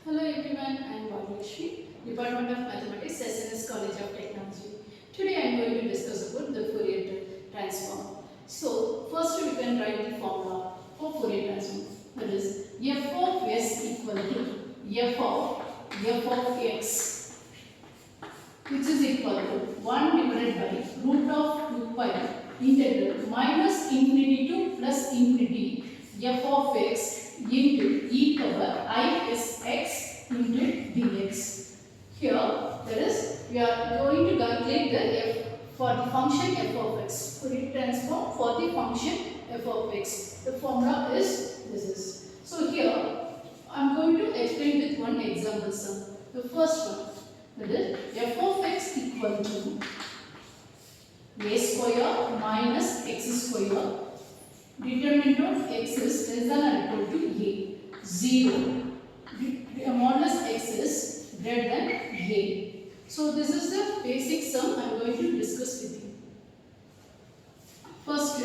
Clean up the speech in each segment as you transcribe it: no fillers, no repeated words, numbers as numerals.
Hello everyone, I am Bhavlakshmi, Department of Mathematics, SNS College of Technology. Today I am going to discuss about the Fourier transform. So first we can write the formula for Fourier transform. That is f of s equal to f of x, which is equal to 1 divided by root of 2 pi integral minus infinity to plus infinity f of x into e power I s x into dx. Here, that is, we are going to calculate the f for the function f of x. Fourier transform for the function f of x. The formula is this. So here, I am going to explain with one example sum. The first one, that is f of x equal to a square minus x square. Determinant of x is less than or equal to a. 0. Modulus x is greater than a. So this is the basic sum I am going to discuss with you. First,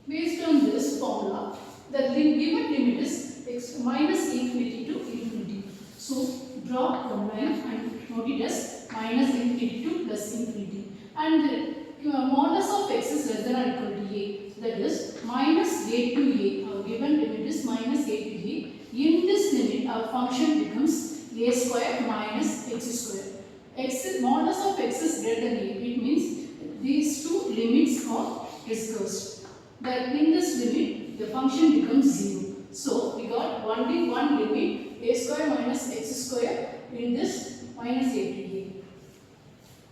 based on this formula, the given limit is x minus infinity to infinity. So draw one line and note it as minus infinity to plus infinity. And modulus of x is less than or equal to a. That is minus a to a. Our given limit is minus a to a. In this limit, our function becomes a square minus x square. Modulus of x is greater than a. It means these two limits are discussed. That in this limit, the function becomes 0. So we got only one limit, a square minus x square. In this, minus a to a.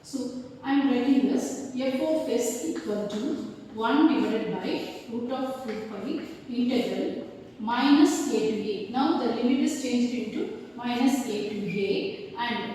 So I am writing this f of s equal to 1 divided by root of 2 pi integral minus a to a. Now the limit is changed into minus a to a and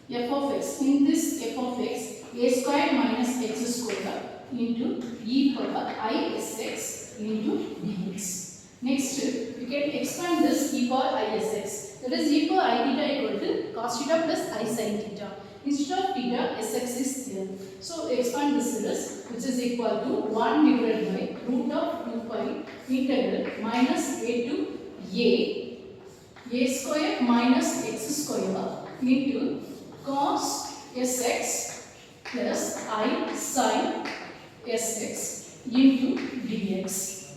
f of x. In this f of x, a square minus x square into e power I s x into dx. Next, we can expand this e power I s x. That is e power I theta equal to cos theta plus I sin theta. Instead of theta, sx is there. So expand this series, which is equal to 1 divided by root of 2 pi integral minus a to a square minus x square into cos sx plus I sin sx into dx.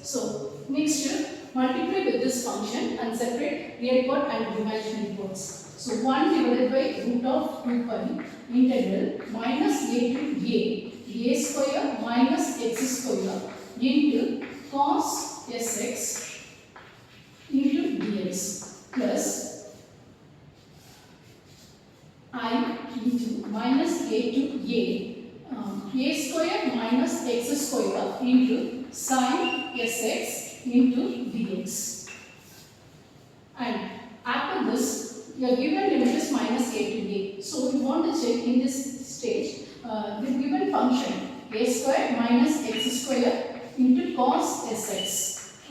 So next, multiply with this function and separate real part and imaginary parts. So 1 divided by root of 2 pi integral minus a to a square minus x square into cos sx into dx plus I into minus a to a square minus x square into sin sx into dx. And after this, your given limit is minus a to a. So we want to check in this stage the given function a square minus x square into cos sx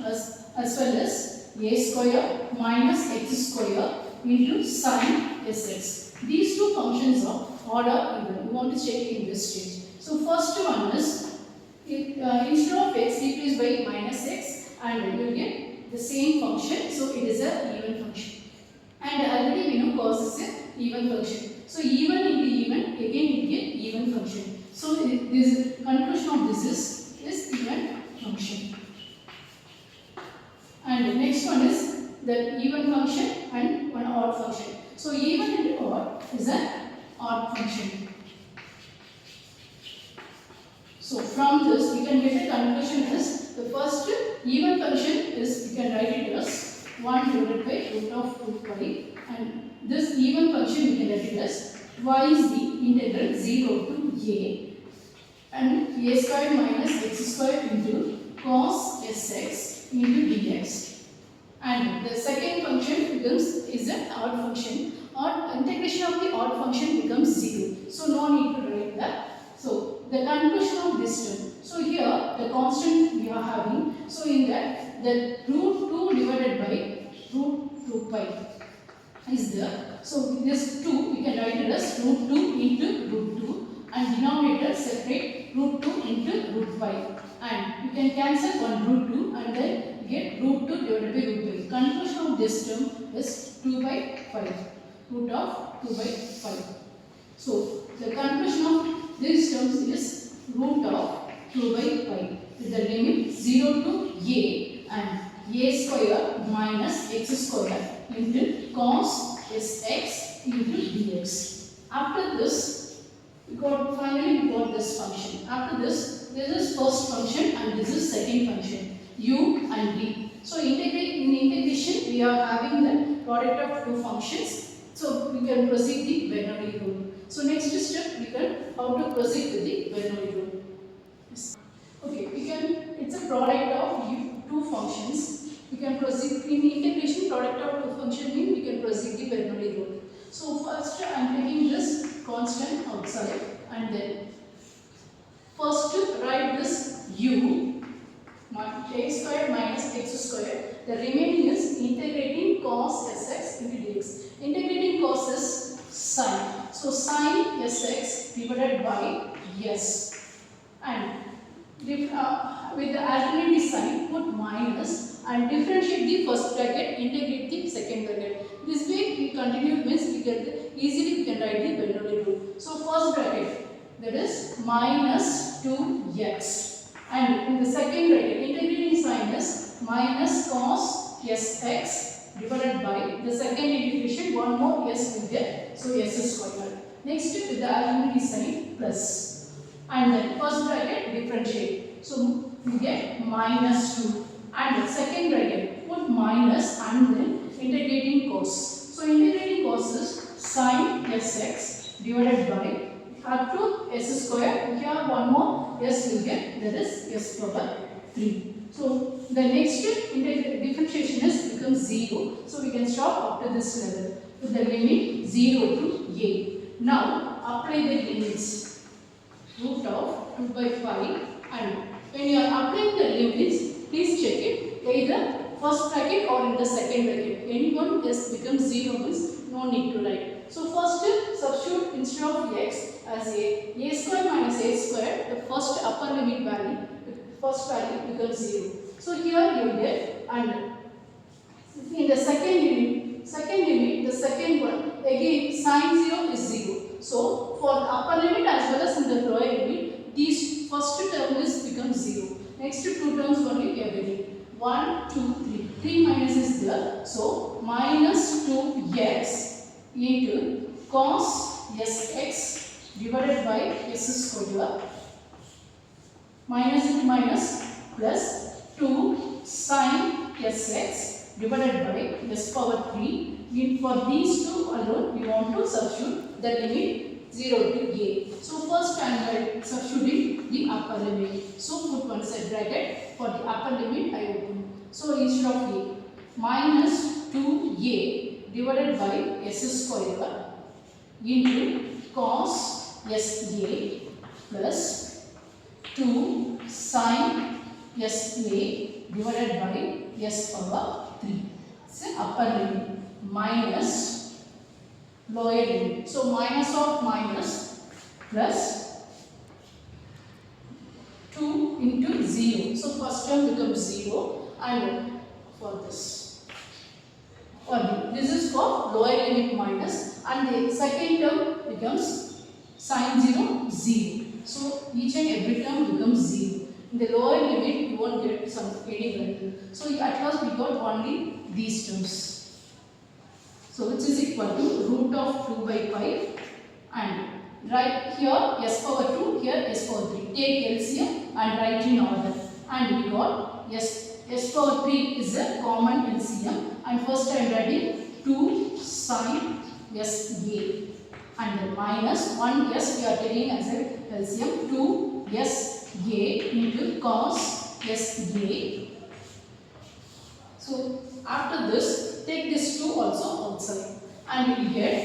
as well as a square minus x square into sin sx. These two functions are odd or even. We want to check in this stage. So first one is instead of x replace by minus x and you will get the same function. So it is a even function. And already we know cos is an even function. So even into even, again we get even function. So this conclusion of this is even function. And the next one is the even function and one odd function. So even into odd is an odd function. So from this we can get a conclusion is the first even function is we can write it as 1 divided by root of 2 pi and this even function we can write it as twice the integral 0 to a and a square minus x square into cos sx into dx. And the second function is an odd function. Integration of the odd function becomes 0. So no need to write that. So the conclusion of this term. So here the constant we are having. So in that the root 2 divided by root 2 pi is there. So this 2 we can write it as root 2 into root 2 and denominator separate root 2 into root pi. And you can cancel one root 2 and then get root 2 divided by root 2. Conclusion of of this term is 2 by 5. Root of 2 by 5. So the conclusion of these terms is root of 2 by 5 with the limit 0 to a and a square minus x square into cos sx into dx. After this, finally we got this function. After this is first function and this is second function, u and v. So in integration we are having the product of two functions. So we can proceed the Bernoulli rule. So next step we can how to proceed with the Bernoulli rule. Yes. Okay, it's a product of two functions. We can proceed in integration. Product of two functions means we can proceed the Bernoulli rule. So first I am taking this constant outside and then first to write this u a square minus x square. The remaining is integrating cos sx into dx. Integrating cos is sine. So sine sx divided by s. And with the alternative sign put minus and differentiate the first bracket, integrate the second bracket. This way we continue means we get easily we can write the Bernoulli rule. So first bracket, that is minus 2x. And in the second bracket, integrating sign is minus cos sx divided by the second integration, one more s will get, so s square. Next with the alternative sign plus. And then first bracket differentiate. So we get minus 2. And the second bracket put minus and then integrating cos. So integrating cos is sin sx divided by up to s square. Here one more s will get, that is s power 3. So the next differentiation is becomes 0. So we can stop up to this level with the limit 0 to a. Now apply the limits. Root of 2 by 5 and when you are applying the limits, please check it either first bracket or in the second bracket. Anyone just becomes 0 means no need to write. So first substitute instead of x as a square minus a square, the first upper limit value, first value becomes 0. So here you get, and in the second limit, the second one, again sin 0 is 0. So for the upper limit as well as in the lower limit, these first two terms becomes 0. Next two terms only we are getting 1, 2, 3. 3 minus is there. So minus 2x into cos sx divided by s square minus into minus plus 2 sin sx divided by s power 3. For these two alone we want to substitute the limit 0 to a. So first I am substituting the upper limit. So put one side bracket for the upper limit I open. So instead of a minus 2a divided by s square into cos sa plus 2 sin sa divided by s power 3. So upper limit minus lower limit. So minus of minus plus 2 into 0. So first term becomes 0 and for this. This is for lower limit minus and the second term becomes sin 0, 0. So each and every term becomes 0. In the lower limit you won't get any value. So at first we got only these terms. So which is equal to root of 2 by 5 and right here s power 2, here s power 3. Take LCM and write in order. And we got s power 3 is a common LCM and first I am writing 2 sin sa and then minus 1 s we are taking as a LCM 2 sa into cos sa. So after this take this 2 also outside and we get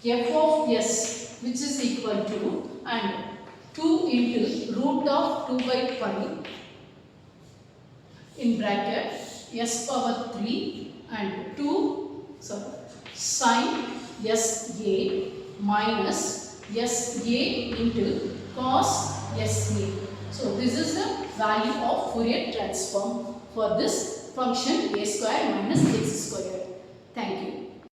f of s which is equal to and 2 into root of 2 by 5 in bracket s power 3 and 2 sin sa minus sa into cos sa. So this is the value of Fourier transform for this function a square minus x square. Thank you.